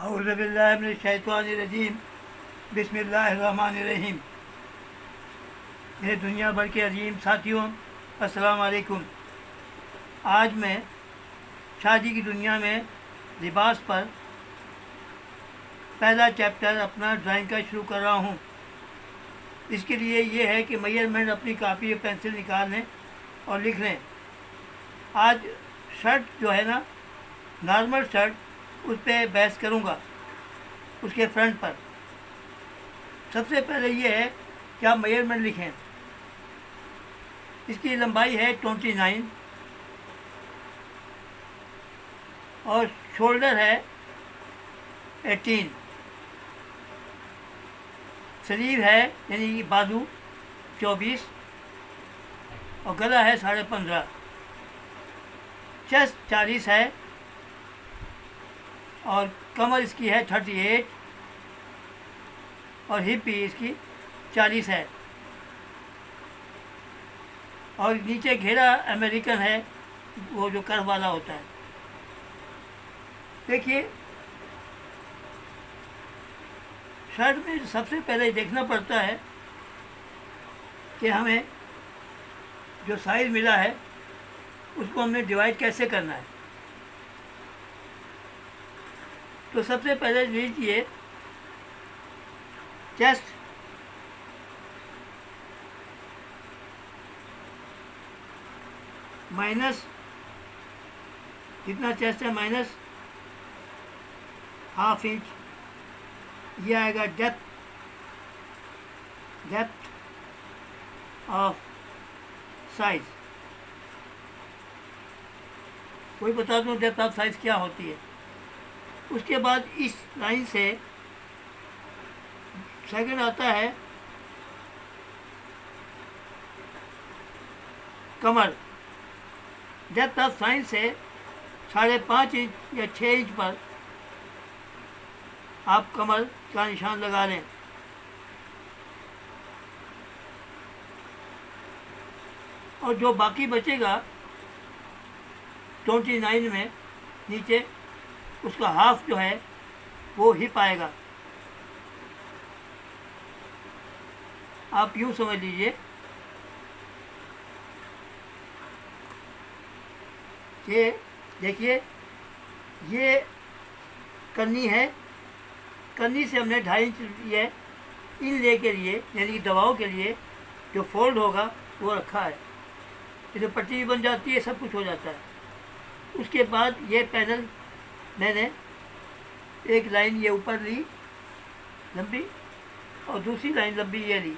औज़ुबिल्लाहिमिनश्शैतानिर्रजीम बिस्मिल्लाहिर्रहमानिर्रहीम। मेरे दुनिया भर के अजीम साथियों, अस्सलाम वालेकुम। आज मैं शादी की दुनिया में लिबास पर पहला चैप्टर अपना ड्राइंग का शुरू कर रहा हूँ। इसके लिए ये है कि मेजरमेंट अपनी कापी या पेंसिल निकाल लें और लिख लें। आज शर्ट जो है ना, नॉर्मल शर्ट, उस पर बहस करूँगा, उसके फ्रंट पर। सबसे पहले ये है कि आप मेजरमेंट लिखें। इसकी लंबाई है 29 और शोल्डर है 18, शरीर है यानी कि बाजू 24 और गला है 15.5, चेस्ट 40 है और कमर इसकी है 38 और हिप भी इसकी 40 है और नीचे घेरा अमेरिकन है, वो जो कर्व वाला होता है। देखिए, शर्ट में सबसे पहले देखना पड़ता है कि हमें जो साइज़ मिला है उसको हमने डिवाइड कैसे करना है। तो सबसे पहले लीजिए चेस्ट, माइनस कितना चेस्ट है, माइनस ½ इंच, ये आएगा डेप्थ ऑफ साइज। कोई बता दूँ डेप्थ ऑफ साइज क्या होती है। उसके बाद इस लाइन से सेकंड आता है कमर। डेप्थ ऑफ साइज से 5.5 इंच या 6 इंच पर आप कमर का निशान लगा लें। और जो बाकी बचेगा 29 में नीचे, उसका हाफ जो है वो हिप आएगा। आप यूँ समझ लीजिए कि देखिए, ये कन्नी है, कन्नी से हमने 2.5 इंच लिए इन ले के लिए, यानी कि दबाव के लिए जो फोल्ड होगा वो रखा है। इसमें पट्टी भी बन जाती है, सब कुछ हो जाता है। उसके बाद ये पैनल मैंने एक लाइन ये ऊपर ली लंबी और दूसरी लाइन लंबी ये ली।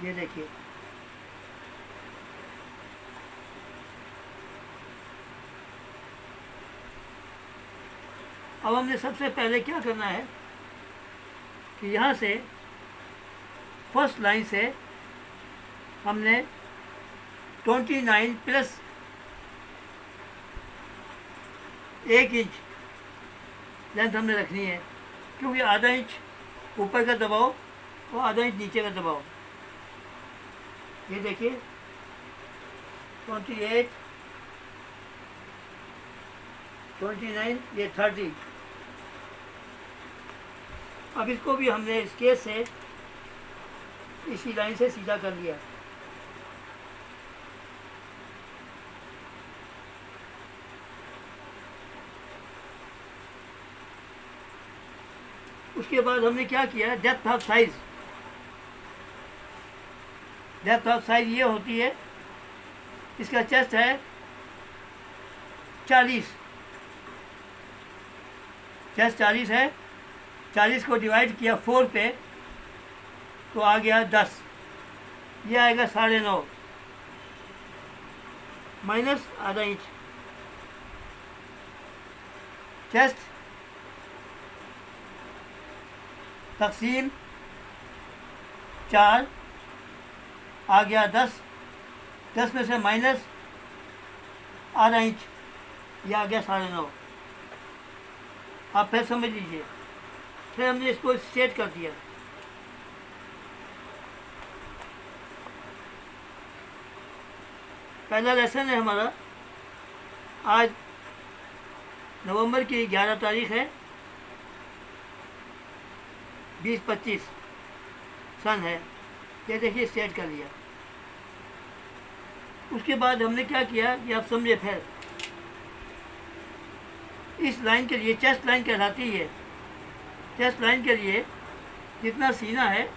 ये देखिए, अब हमने सबसे पहले क्या करना है कि यहाँ से फर्स्ट लाइन से हमने 29 प्लस 1 इंच लेंथ हमने रखनी है, क्योंकि ½ इंच ऊपर का दबाव और ½ इंच नीचे का दबाव। ये देखिए 28, 29, ये 30। अब इसको भी हमने स्केल से इसी लाइन से सीधा कर लिया। उसके बाद हमने क्या किया, depth of size. Depth of size ये होती है, इसका चेस्ट है 40, चेस्ट 40 है, 40 को डिवाइड किया 4 पे तो आ गया 10, ये आएगा 9.5 माइनस ½ इंच। चेस्ट तकसीम 4 आ गया 10, 10 में से माइनस ½ इंच, यह आ गया 9.5। आप फिर समझ लीजिए। फिर हमने इसको स्ट्रेट कर दिया। पहला लेसन है हमारा। आज नवंबर की 11 तारीख है, 2025 सन है। ये देखिए स्टेट कर लिया। उसके बाद हमने क्या किया कि आप समझे, फिर इस लाइन के लिए चेस्ट लाइन कहलाती है। चेस्ट लाइन के लिए जितना सीना है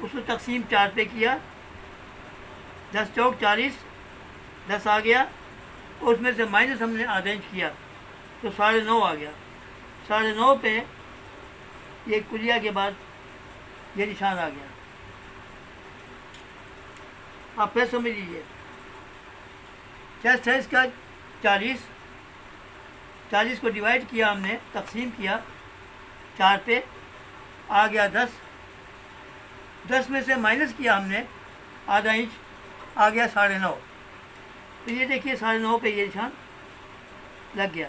उसको तकसीम 4 पे किया, 10 चौक 40, 10 आ गया, और उसमें से माइनस हमने आधा इंच किया तो 9.5 आ गया। 9.5 पे ये कुलिया के बाद ये निशान आ गया। आप फिर समझ लीजिए, चेस्ट है इसका 40 को डिवाइड किया हमने, तकसीम किया 4 पे, आ गया 10 में से माइनस किया हमने आधा इंच, आ गया 9.5। तो ये देखिए 9.5 पे ये निशान लग गया।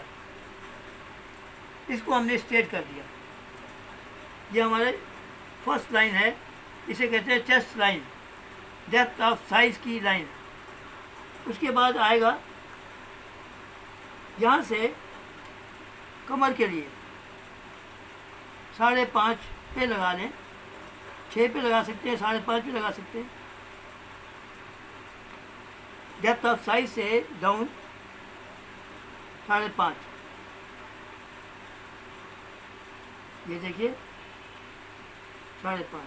इसको हमने स्ट्रेट कर दिया। ये हमारे फर्स्ट लाइन है, इसे कहते हैं chest line, depth of size की लाइन। उसके बाद आएगा यहाँ से कमर के लिए 5.5 पे लगा लें, 6 पे लगा सकते हैं, 5.5 पे लगा सकते हैं। डेप्थ ऑफ साइज से डाउन 5.5, ये देखिए 5.5।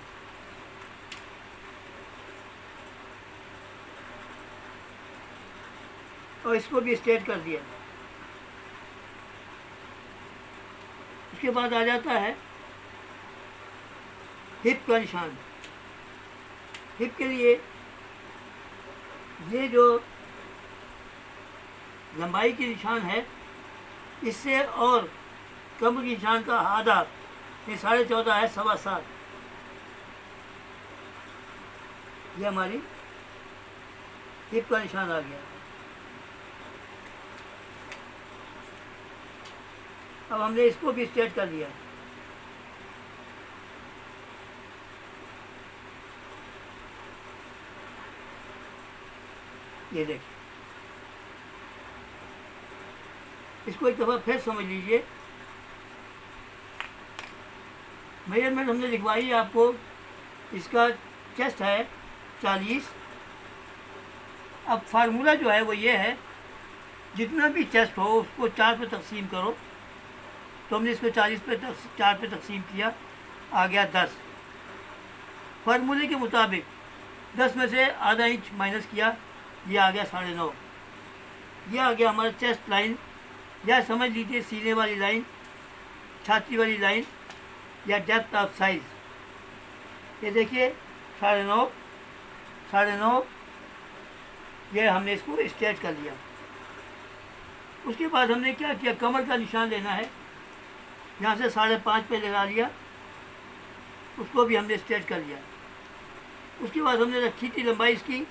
और इसको भी स्ट्रेट कर दिया। उसके बाद आ जाता है हिप का निशान। हिप के लिए ये जो लंबाई की निशान है, इससे और कमर की निशान का आधा, ये 14.5 है, 7.25। ये हमारी हिप का निशान आ गया। अब हमने इसको भी स्ट्रेट कर लिया। ये देखिए, इसको एक दफ़ा फिर समझ लीजिए। मेजरमेंट हमने लिखवाई है आपको। इसका चेस्ट है 40। अब फार्मूला जो है वो ये है, जितना भी चेस्ट हो उसको 4 पे तकसीम करो। तो हमने इसको 40 पे 4 पे तकसीम किया, आ गया 10। फार्मूले के मुताबिक 10 में से आधा इंच माइनस किया, ये आ गया 9.5। ये आ गया हमारा चेस्ट लाइन, या समझ लीजिए सीने वाली लाइन, छाती वाली लाइन, या डेप्थ ऑफ साइज। ये देखिए 9.5, ये हमने इसको स्ट्रेट कर लिया। उसके बाद हमने क्या किया, कमर का निशान लेना है। यहाँ से 5.5 पे लगा लिया, उसको भी हमने स्ट्रेट कर लिया। उसके बाद हमने रखी थी लंबाई इसकी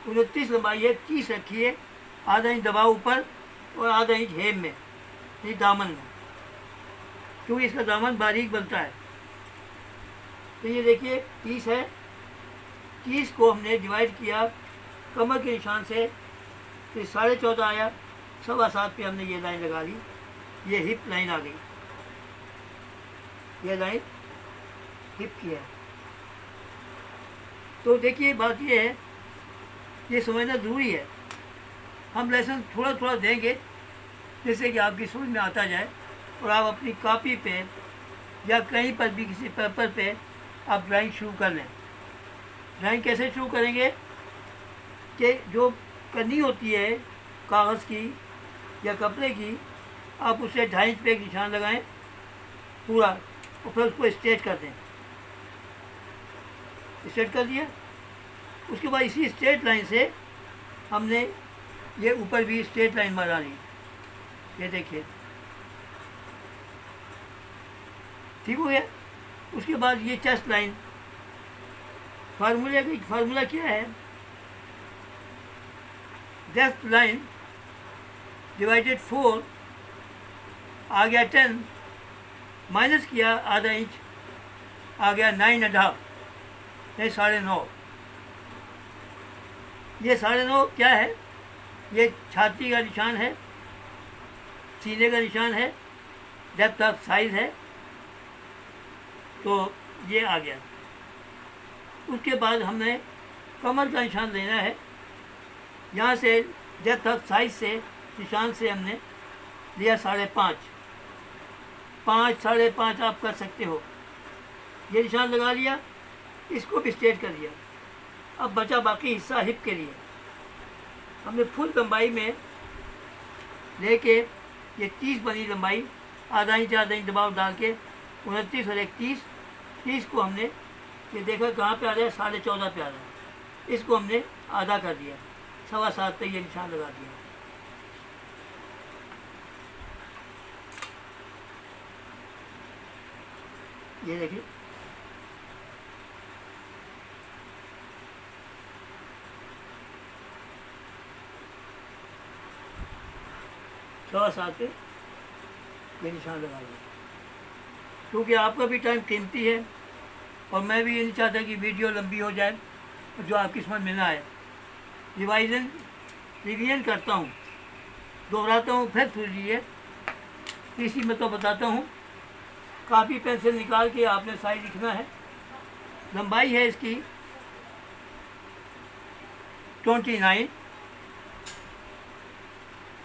29 लंबाई है, 30 रखी है। आधा इंच दबाव ऊपर और आधा इंच हेम में, ये दामन में, क्योंकि इसका दामन बारीक बनता है। तो ये देखिए 30 है। 30 को हमने डिवाइड किया कमर के निशान से, तो 14.5 आया। 7.25 पे हमने ये लाइन लगा ली। ये हिप लाइन आ गई। ये लाइन हिप की है। तो देखिए बात ये है, ये समझना ज़रूरी है। हम लेसन थोड़ा थोड़ा देंगे जिससे कि आपकी समझ में आता जाए, और आप अपनी कॉपी पे या कहीं पर भी किसी पेपर पे आप ड्राइंग शुरू कर लें। ड्राइंग कैसे शुरू करेंगे कि जो करनी होती है कागज़ की या कपड़े की, आप उसे 2.5 इंच पे एक निशान लगाएं पूरा, और फिर उसको स्ट्रेट कर दें। स्ट्रेट कर दिया। उसके बाद इसी स्ट्रेट लाइन से हमने ये ऊपर भी स्ट्रेट लाइन बना ली। ये देखिए ठीक हो गया। उसके बाद ये चेस्ट लाइन, फार्मूला क्या है, डेप्थ लाइन डिवाइडेड 4, आ गया 10, माइनस किया आधा इंच, आ गया 9.5, ये 9.5। ये 9.5 क्या है, ये छाती का निशान है, सीने का निशान है, डेप्थ ऑफ साइज है, तो ये आ गया। उसके बाद हमें कमर का निशान लेना है। यहाँ से डेप्थ ऑफ साइज से निशान से हमने लिया 5.5, 5, 5.5 आप कर सकते हो। ये निशान लगा लिया, इसको भी स्ट्रेट कर दिया। अब बचा बाकी हिस्सा हिप के लिए। हमने फुल लंबाई में लेके ये 30 बनी लंबाई, आधा इंच दबाव डाल के 29 और 31, 30 को हमने ये देखा कहाँ पे आ रहा है, 14.5 पे आ रहा है। इसको हमने आधा कर दिया, 7.25 तक ये निशान लगा दिया। ये देखिए, सवा 7 पे ये निशान लगा दिया। क्योंकि आपका भी टाइम कीमती है और मैं भी ये नहीं चाहता कि वीडियो लंबी हो जाए, जो आपकी समझ में ना आए। रिवीजन करता हूँ, दोहराता हूँ, फिर सुन लीजिए। इसी में तो बताता हूँ। कापी पेंसिल निकाल के आपने साइज लिखना है। लंबाई है इसकी 29,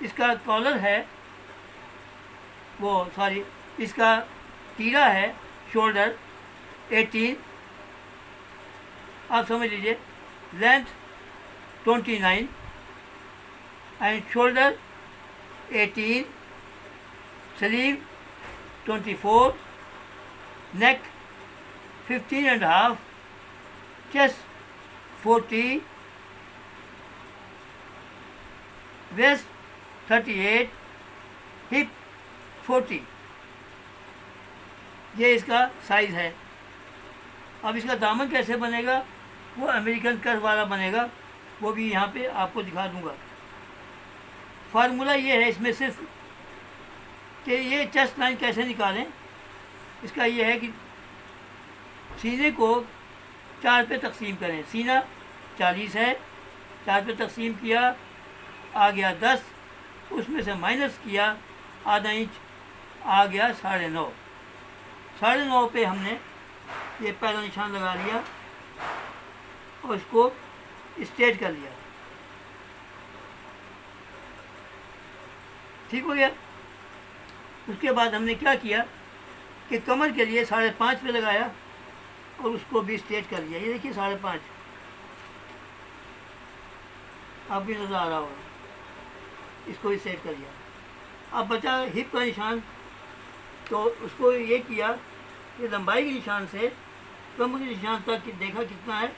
इसका कॉलर है इसका तीरा है शोल्डर 18, आप समझ लीजिए। Length 29 and shoulder 18, sleeve 24, neck 15.5, chest 40, waist 38, hip 40। ये इसका साइज़ है। अब इसका दामन कैसे बनेगा, वो अमेरिकन कर्व वाला बनेगा, वो भी यहाँ पे आपको दिखा दूँगा। फार्मूला ये है इसमें सिर्फ कि ये चेस्ट लाइन कैसे निकालें। इसका ये है कि सीने को 4 पे तकसीम करें। सीना 40 है, 4 पे तकसीम किया, आ गया 10, उसमें से माइनस किया आधा इंच, आ गया 9.5। 9.5 पे हमने ये पहला निशान लगा लिया और इसको स्ट्रेट कर लिया। ठीक हो गया। उसके बाद हमने क्या किया कि कमर के लिए 5.5 पे लगाया और उसको भी स्ट्रेट कर लिया। ये देखिए 5.5, आप भी नज़र आ रहा होगा। इसको भी स्ट्रेट कर लिया। अब बचा हिप का निशान, तो उसको ये किया कि लंबाई के निशान से कमर के निशान तक देखा कितना है,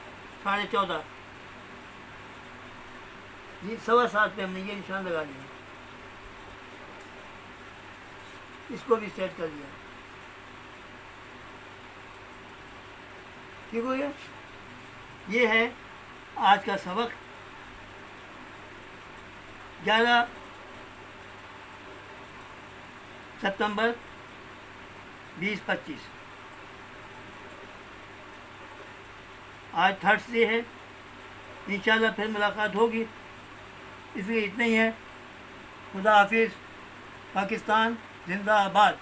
14.5। ये 7.25 पे हमने ये निशान लगा लिया। इसको भी सेट कर लिया। ठीक हो गया। ये है आज का सबक। 11 सितंबर 2025। आज थर्सडे है, इंशाल्लाह फिर मुलाकात होगी। इसलिए इतना ही है। खुदा हाफिज़। पाकिस्तान जिंदाबाद।